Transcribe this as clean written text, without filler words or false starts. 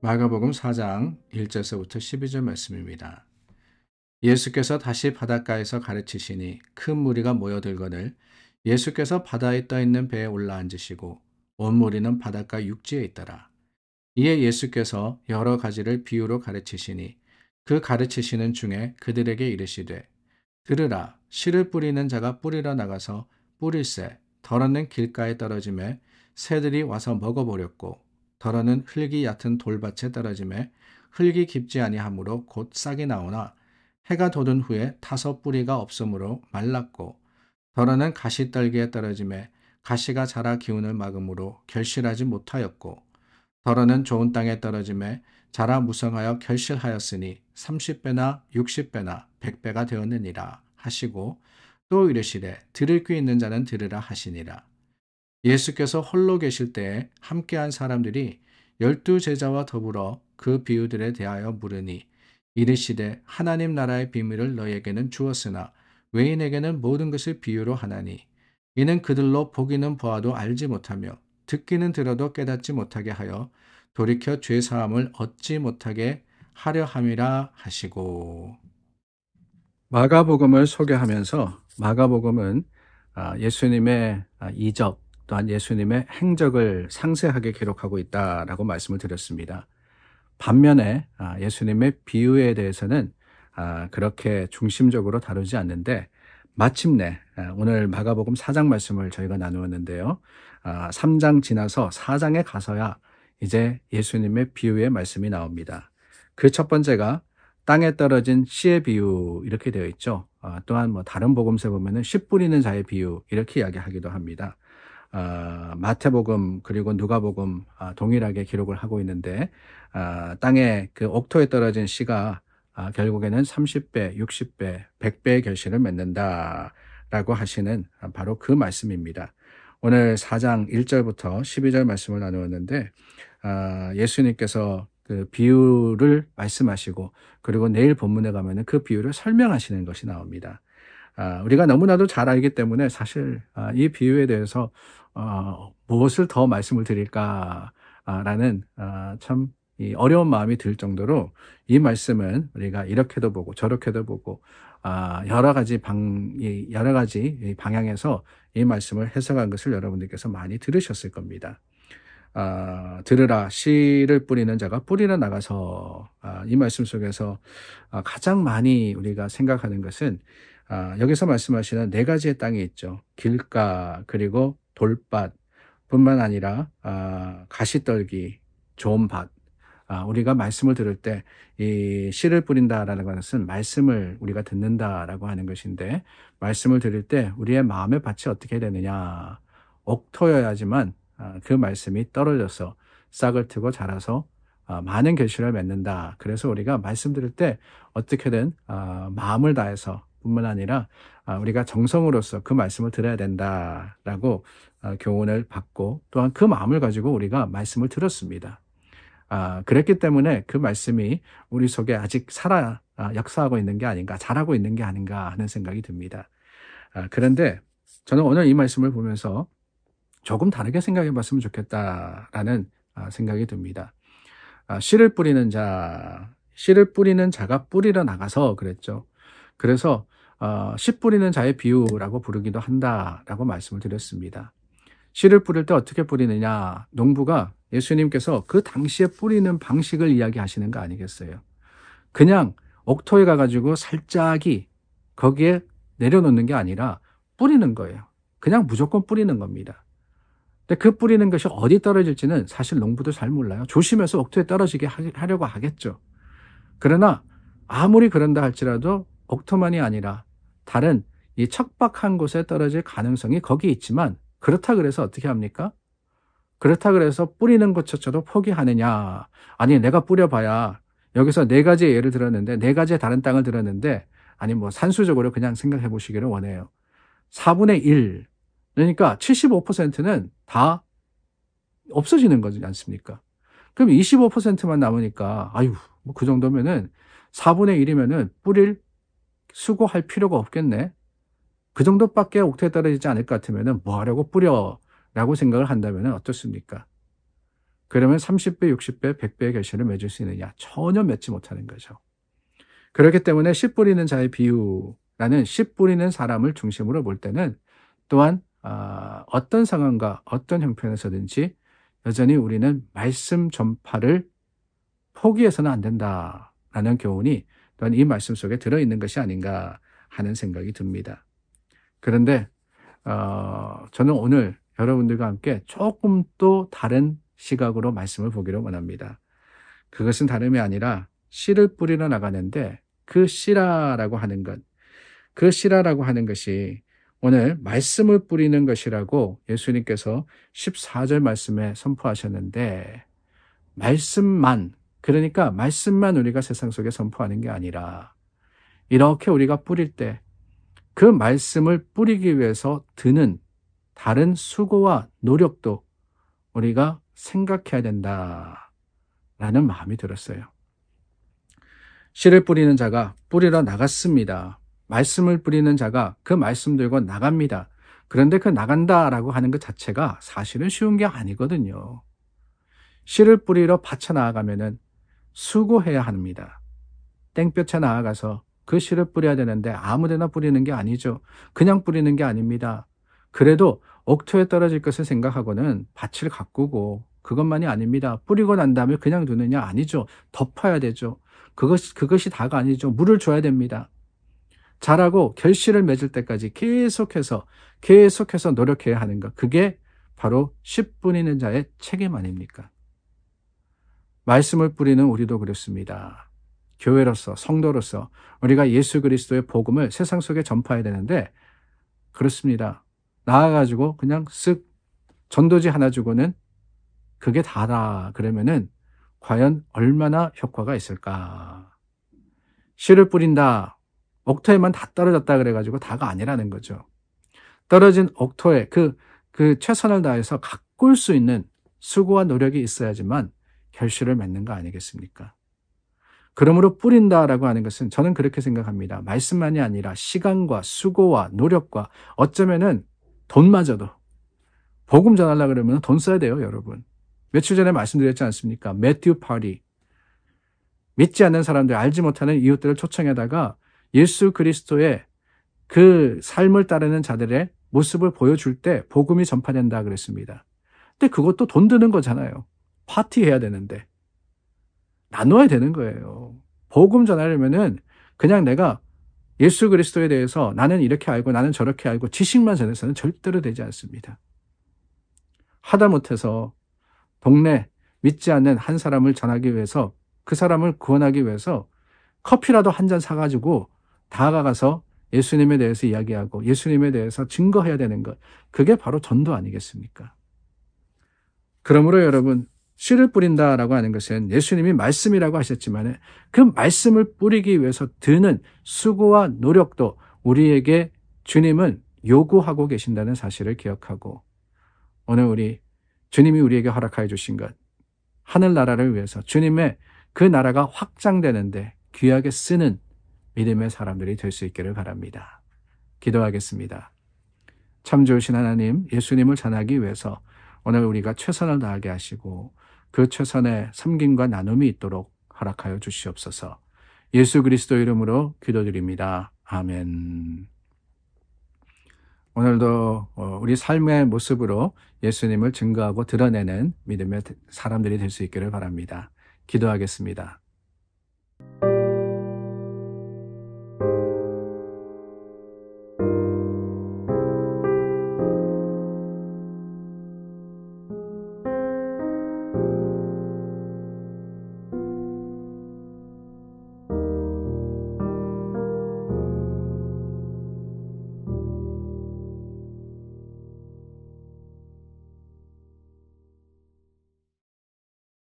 마가복음 4장 1절서부터 12절 말씀입니다. 예수께서 다시 바닷가에서 가르치시니 큰 무리가 모여들거늘 예수께서 바다에 떠있는 배에 올라앉으시고 온 무리는 바닷가 육지에 있더라. 이에 예수께서 여러 가지를 비유로 가르치시니 그 가르치시는 중에 그들에게 이르시되 들으라 씨를 뿌리는 자가 뿌리러 나가서 뿌릴새 더러는 길가에 떨어지매 새들이 와서 먹어버렸고 더러는 흙이 얕은 돌밭에 떨어지매 흙이 깊지 아니하므로 곧 싹이 나오나 해가 돋은 후에 타서 뿌리가 없으므로 말랐고 더러는 가시떨기에 떨어지매 가시가 자라 기운을 막음으로 결실하지 못하였고 더러는 좋은 땅에 떨어지매 자라 무성하여 결실하였으니 30배나 60배나 100배가 되었느니라 하시고 또 이르시되 들을 귀 있는 자는 들으라 하시니라. 예수께서 홀로 계실 때에 함께한 사람들이 12제자와 더불어 그 비유들에 대하여 물으니 이르시되 하나님 나라의 비밀을 너희에게는 주었으나 외인에게는 모든 것을 비유로 하나니 이는 그들로 보기는 보아도 알지 못하며 듣기는 들어도 깨닫지 못하게 하여 돌이켜 죄 사함을 얻지 못하게 하려 함이라 하시고. 마가복음을 소개하면서 마가복음은 예수님의 이적 또한 예수님의 행적을 상세하게 기록하고 있다라고 말씀을 드렸습니다. 반면에 예수님의 비유에 대해서는 그렇게 중심적으로 다루지 않는데 마침내 오늘 마가복음 4장 말씀을 저희가 나누었는데요. 3장 지나서 4장에 가서야 이제 예수님의 비유의 말씀이 나옵니다. 그 첫 번째가 땅에 떨어진 씨의 비유 이렇게 되어 있죠. 또한 다른 복음서에 보면은 씨 뿌리는 자의 비유 이렇게 이야기하기도 합니다. 마태복음 그리고 누가복음 동일하게 기록을 하고 있는데 땅에 그 옥토에 떨어진 씨가 결국에는 30배, 60배, 100배의 결실을 맺는다라고 하시는 바로 그 말씀입니다. 오늘 4장 1절부터 12절 말씀을 나누었는데 예수님께서 그 비유를 말씀하시고 그리고 내일 본문에 가면은 그 비유를 설명하시는 것이 나옵니다. 우리가 너무나도 잘 알기 때문에 사실 이 비유에 대해서 무엇을 더 말씀을 드릴까라는 참 어려운 마음이 들 정도로 이 말씀은 우리가 이렇게도 보고 저렇게도 보고 여러 가지 방향에서 이 말씀을 해석한 것을 여러분들께서 많이 들으셨을 겁니다. 들으라 씨를 뿌리는 자가 뿌리러 나가서 이 말씀 속에서 가장 많이 우리가 생각하는 것은 여기서 말씀하시는 네 가지의 땅이 있죠. 길가 그리고 돌밭 뿐만 아니라 가시떨기 좋은 밭. 우리가 말씀을 들을 때 이 씨를 뿌린다라는 것은 말씀을 우리가 듣는다라고 하는 것인데 말씀을 들을 때 우리의 마음의 밭이 어떻게 되느냐. 옥토여야지만 그 말씀이 떨어져서 싹을 트고 자라서 많은 결실을 맺는다. 그래서 우리가 말씀 들을 때 어떻게든 마음을 다해서 뿐만 아니라 우리가 정성으로서 그 말씀을 들어야 된다라고 교훈을 받고 또한 그 마음을 가지고 우리가 말씀을 들었습니다. 그랬기 때문에 그 말씀이 우리 속에 아직 역사하고 있는 게 아닌가, 자라고 있는 게 아닌가 하는 생각이 듭니다. 그런데 저는 오늘 이 말씀을 보면서 조금 다르게 생각해 봤으면 좋겠다라는 생각이 듭니다. 씨를 뿌리는 자가 뿌리러 나가서 그랬죠. 그래서 씨 뿌리는 자의 비유라고 부르기도 한다라고 말씀을 드렸습니다. 씨를 뿌릴 때 어떻게 뿌리느냐? 농부가 예수님께서 그 당시에 뿌리는 방식을 이야기하시는 거 아니겠어요? 그냥 옥토에 가가지고 살짝이 거기에 내려놓는 게 아니라 뿌리는 거예요. 그냥 무조건 뿌리는 겁니다. 근데 그 뿌리는 것이 어디 떨어질지는 사실 농부도 잘 몰라요. 조심해서 옥토에 떨어지게 하려고 하겠죠. 그러나 아무리 그런다 할지라도 옥토만이 아니라 다른 이 척박한 곳에 떨어질 가능성이 거기 있지만 그렇다 그래서 어떻게 합니까? 그렇다 그래서 뿌리는 것조차도 포기하느냐? 아니 내가 뿌려봐야 여기서 네 가지의 예를 들었는데 네 가지의 다른 땅을 들었는데 아니 산수적으로 그냥 생각해 보시기를 원해요. 4분의 1 그러니까 75%는 다 없어지는 거지 않습니까? 그럼 25%만 남으니까 아유 그 정도면은 4분의 1이면은 뿌릴 수고할 필요가 없겠네. 그 정도밖에 옥토에 떨어지지 않을 것 같으면은 뭐 하려고 뿌려라고 생각을 한다면은 어떻습니까? 그러면 30배, 60배, 100배의 결실을 맺을 수 있느냐? 전혀 맺지 못하는 거죠. 그렇기 때문에 씨 뿌리는 자의 비유라는 씨 뿌리는 사람을 중심으로 볼 때는 또한 어떤 상황과 어떤 형편에서든지 여전히 우리는 말씀 전파를 포기해서는 안 된다라는 교훈이 또한 이 말씀 속에 들어있는 것이 아닌가 하는 생각이 듭니다. 그런데 저는 오늘 여러분들과 함께 조금 또 다른 시각으로 말씀을 보기를 원합니다. 그것은 다름이 아니라 씨를 뿌리러 나가는데 그 씨라라고 하는 것, 그 씨라라고 하는 것이 오늘 말씀을 뿌리는 것이라고 예수님께서 14절 말씀에 선포하셨는데 말씀만, 그러니까 말씀만 우리가 세상 속에 선포하는 게 아니라 이렇게 우리가 뿌릴 때 그 말씀을 뿌리기 위해서 드는 다른 수고와 노력도 우리가 생각해야 된다라는 마음이 들었어요. 씨를 뿌리는 자가 뿌리러 나갔습니다. 말씀을 뿌리는 자가 그 말씀 들고 나갑니다. 그런데 그 나간다라고 하는 것 자체가 사실은 쉬운 게 아니거든요. 씨를 뿌리러 밭에 나아가면은 수고해야 합니다. 땡볕에 나아가서 그 씨를 뿌려야 되는데 아무데나 뿌리는 게 아니죠. 그냥 뿌리는 게 아닙니다. 그래도 옥토에 떨어질 것을 생각하고는 밭을 가꾸고 그것만이 아닙니다. 뿌리고 난 다음에 그냥 두느냐? 아니죠. 덮어야 되죠. 그것이 다가 아니죠. 물을 줘야 됩니다. 자라고 결실을 맺을 때까지 계속해서 노력해야 하는 것. 그게 바로 씨 뿌리는 자의 책임 아닙니까? 말씀을 뿌리는 우리도 그렇습니다. 교회로서, 성도로서 우리가 예수 그리스도의 복음을 세상 속에 전파해야 되는데 그렇습니다. 나와가지고 그냥 쓱 전도지 하나 주고는 그게 다다 그러면은 과연 얼마나 효과가 있을까? 씨를 뿌린다. 옥토에만 다 떨어졌다 그래가지고 다가 아니라는 거죠. 떨어진 옥토에 그 최선을 다해서 가꿀 수 있는 수고와 노력이 있어야지만 결실을 맺는 거 아니겠습니까? 그러므로 뿌린다라고 하는 것은 저는 그렇게 생각합니다. 말씀만이 아니라 시간과 수고와 노력과 어쩌면은 돈마저도 복음 전하려고 그러면 돈 써야 돼요, 여러분. 며칠 전에 말씀드렸지 않습니까? 매튜 파리. 믿지 않는 사람들, 알지 못하는 이웃들을 초청하다가 예수 그리스도의 그 삶을 따르는 자들의 모습을 보여줄 때 복음이 전파된다 그랬습니다. 근데 그것도 돈 드는 거잖아요. 파티해야 되는데. 나눠야 되는 거예요. 복음 전하려면은 그냥 내가 예수 그리스도에 대해서 나는 이렇게 알고 나는 저렇게 알고 지식만 전해서는 절대로 되지 않습니다. 하다못해서 동네 믿지 않는 한 사람을 전하기 위해서 그 사람을 구원하기 위해서 커피라도 한 잔 사가지고 다가가서 예수님에 대해서 이야기하고 예수님에 대해서 증거해야 되는 것. 그게 바로 전도 아니겠습니까? 그러므로 여러분 씨를 뿌린다라고 하는 것은 예수님이 말씀이라고 하셨지만 그 말씀을 뿌리기 위해서 드는 수고와 노력도 우리에게 주님은 요구하고 계신다는 사실을 기억하고 오늘 주님이 우리에게 허락하여 주신 것 하늘나라를 위해서 주님의 그 나라가 확장되는데 귀하게 쓰는 믿음의 사람들이 될 수 있기를 바랍니다. 기도하겠습니다. 참 좋으신 하나님, 예수님을 전하기 위해서 오늘 우리가 최선을 다하게 하시고 그 최선의 섬김과 나눔이 있도록 허락하여 주시옵소서. 예수 그리스도 이름으로 기도드립니다. 아멘. 오늘도 우리 삶의 모습으로 예수님을 증거하고 드러내는 믿음의 사람들이 될 수 있기를 바랍니다. 기도하겠습니다.